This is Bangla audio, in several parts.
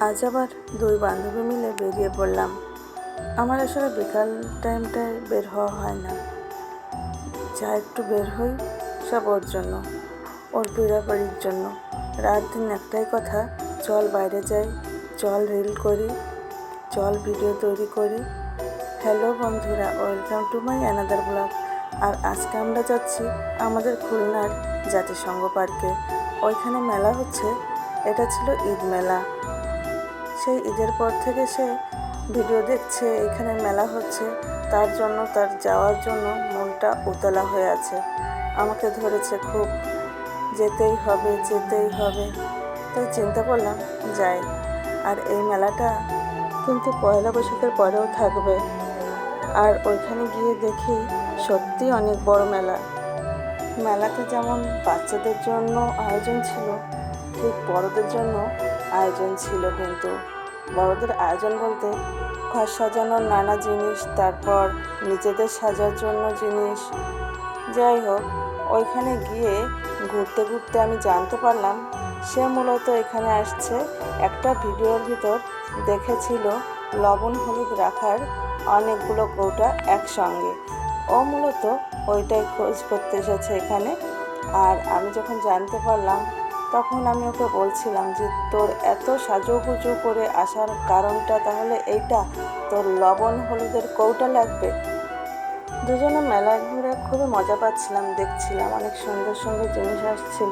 আজ আবার দুই বান্ধবী মিলে বেরিয়ে পড়লাম। আমার আসলে বিকাল টাইমটায় বের হওয়া হয় না, যা একটু বের হই সব ওর জন্য, ওর পীড়াপাড়ির জন্য। রাত দিন একটাই কথা, চল বাইরে যাই, চল রিল করি, চল ভিডিও তৈরি করি। হ্যালো বন্ধুরা, welcome to my another blog. আর আজকে আমরা যাচ্ছি আমাদের খুলনার জাতিসংঘ পার্কে। ওইখানে মেলা হচ্ছে, এটা ছিল ঈদ মেলা। সেই ঈদের পর থেকে সে ভিডিও দেখছে এখানে মেলা হচ্ছে, তার জন্য তার যাওয়ার জন্য মনটা উতলা হয়ে আছে। আমাকে ধরেছে খুব, যেতেই হবে যেতেই হবে। তাই চিন্তা করলাম যাই। আর এই মেলাটা কিন্তু পয়লা বৈশাখের পরেও থাকবে। আর ওইখানে গিয়ে দেখি সত্যি অনেক বড় মেলা। মেলাতে যেমন বাচ্চাদের জন্য আয়োজন ছিল, ঠিক বড়দের জন্য আয়োজন ছিল। কিন্তু বড়দের আয়োজন বলতে ঘর সাজানোর নানা জিনিস, তারপর নিজেদের সাজার জন্য জিনিস। যাই হোক, ওইখানে গিয়ে ঘুরতে ঘুরতে আমি জানতে পারলাম সে মূলত এখানে আসছে একটা ভিডিওর ভিতর দেখেছিল লবণ হলুদ রাখার অনেকগুলো কৌটা একসঙ্গে। ও মূলত ওইটাই খোঁজ করতে এসেছে এখানে। আর আমি যখন জানতে পারলাম তখন আমি ওকে বলছিলাম যে তোর এত সাজুগুজু করে আসার কারণটা তাহলে এইটা, তোর লবণ হলুদের কৌটা লাগবে। দুজনে মেলায় ঘুরে খুবই মজা পাচ্ছিলাম, দেখছিলাম অনেক সুন্দর সুন্দর জিনিস আসছিল।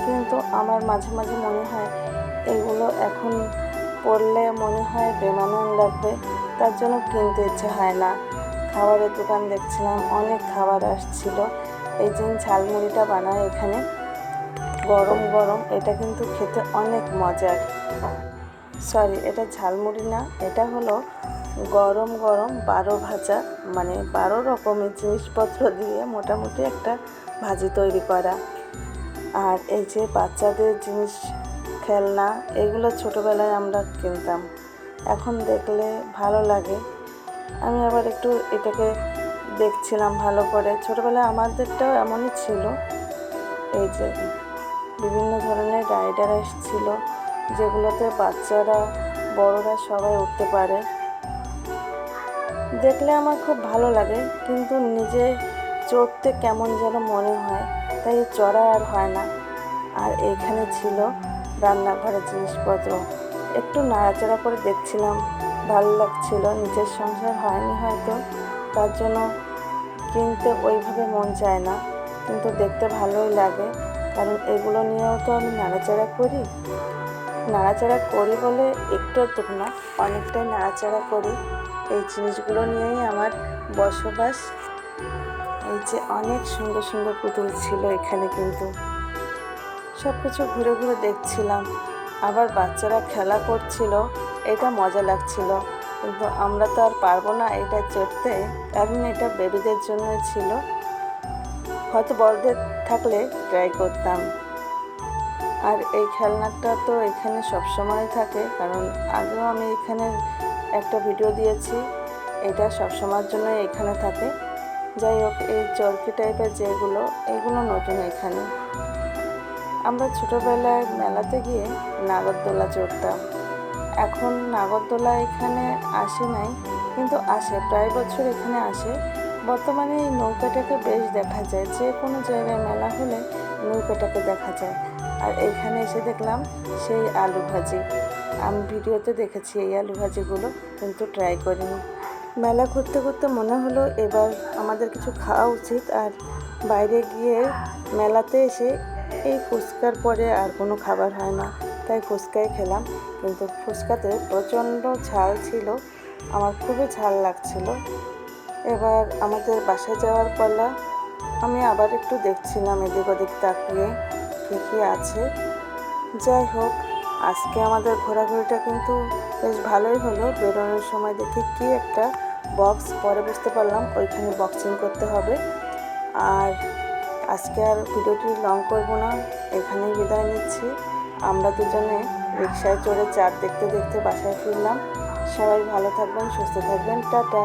কিন্তু আমার মাঝে মাঝে মনে হয় এগুলো এখন পড়লে মনে হয় বেমানান লাগবে, তার জন্য কিনতে ইচ্ছে হয় না। খাবারের দোকান দেখছিলাম, অনেক খাবার আসছিল। এই যে ঝালমুড়িটা বানায় এখানে গরম গরম, এটা কিন্তু খেতে অনেক মজার। সরি, এটা ঝালমুড়ি না, এটা হলো গরম গরম 12 ভাজা, মানে 12 রকমের জিনিসপত্র দিয়ে মোটামুটি একটা ভাজি তৈরি করা। আর এই যে বাচ্চাদের জিনিস, খেলনা, এগুলো ছোটোবেলায় আমরা কিনতাম, এখন দেখলে ভালো লাগে। আমি আবার একটু এটাকে দেখছিলাম ভালো করে। ছোটোবেলায় আমাদেরটাও এমনই ছিল। এই যে বিভিন্ন ধরনের রাইডার আসছিল, যেগুলোতে বাচ্চারা বড়রা সবাই উঠতে পারে। দেখলে আমার খুব ভালো লাগে, কিন্তু নিজে চড়তে কেমন যেন মনে হয়, তাই চড়া আর হয় না। আর এইখানে ছিল রান্নাঘরের জিনিসপত্র, একটু নাড়াচাড়া করে দেখছিলাম, ভালো লাগছিল। নিজের সংসার হয়নি হয়তো, তার জন্য কিনতে ওইভাবে মন চায় না, কিন্তু দেখতে ভালোই লাগে। কারণ এগুলো নিয়েও তো আমি নাড়াচাড়া করি বলে একটু না, অনেকটাই নাড়াচাড়া করি। এই জিনিসগুলো নিয়েই আমার বসবাস। এই যে অনেক সুন্দর সুন্দর পুতুল ছিল এখানে, কিন্তু সব কিছু ঘুরে ঘুরে দেখছিলাম। আবার বাচ্চারা খেলা করছিল, এটা মজা লাগছিল। কিন্তু আমরা তো আর পারবো না এটা চড়তে, কারণ এটা বেবিদের জন্যই ছিল। হয়তো বড়দের থাকলে ট্রাই করতাম। আর এই খেলনাটা তো এখানে সবসময় থাকে, কারণ আগেও আমি এখানে একটা ভিডিও দিয়েছি, এটা সবসময়ের জন্য এখানে থাকে। যাই হোক, এই চরকি টাইপের যেগুলো, এগুলো নতুন এখানে। আমরা ছোটোবেলায় মেলাতে গিয়ে নাগরদোলা চড়তাম। এখন নাগরদোলা এখানে আসে নাই, কিন্তু আসে, প্রায় বছর এখানে আসে। বর্তমানে এই নৌকাটাকে বেশ দেখা যায়, যে কোনো জায়গায় মেলা হলে নৌকাটাকে দেখা যায়। আর এইখানে এসে দেখলাম সেই আলু ভাজি। আমি ভিডিওতে দেখেছি এই আলু ভাজিগুলো, কিন্তু ট্রাই করিনি। মেলা ঘুরতে ঘুরতে মনে হলো এবার আমাদের কিছু খাওয়া উচিত। আর বাইরে গিয়ে মেলাতে এসে এই ফুচকার পরে আর কোনো খাবার হয় না, তাই ফুচকাই খেলাম। কিন্তু ফুচকাতে প্রচণ্ড ঝাল ছিল, আমার খুবই ঝাল লাগছিল। এবার আমাদের বাসায় যাওয়ার পালা। আমি আবার একটু দেখছিলাম এদিক ওদিক তাকিয়ে কী কী আছে। যাই হোক, আজকে আমাদের ঘোরাঘুরিটা কিন্তু বেশ ভালোই হলো। বেরোনোর সময় দেখি কি একটা বক্স, পরে বুঝতে পারলাম ওইখানে বক্সিং করতে হবে। আর আজকে আর ভিডিওটি লং করব না, এখানেই বিদায় নিচ্ছি। আমরা দুজনে রিকশায় চড়ে চাঁদ দেখতে দেখতে বাসায় ফিরলাম। সবাই ভালো থাকবেন, সুস্থ থাকবেন, টাটা।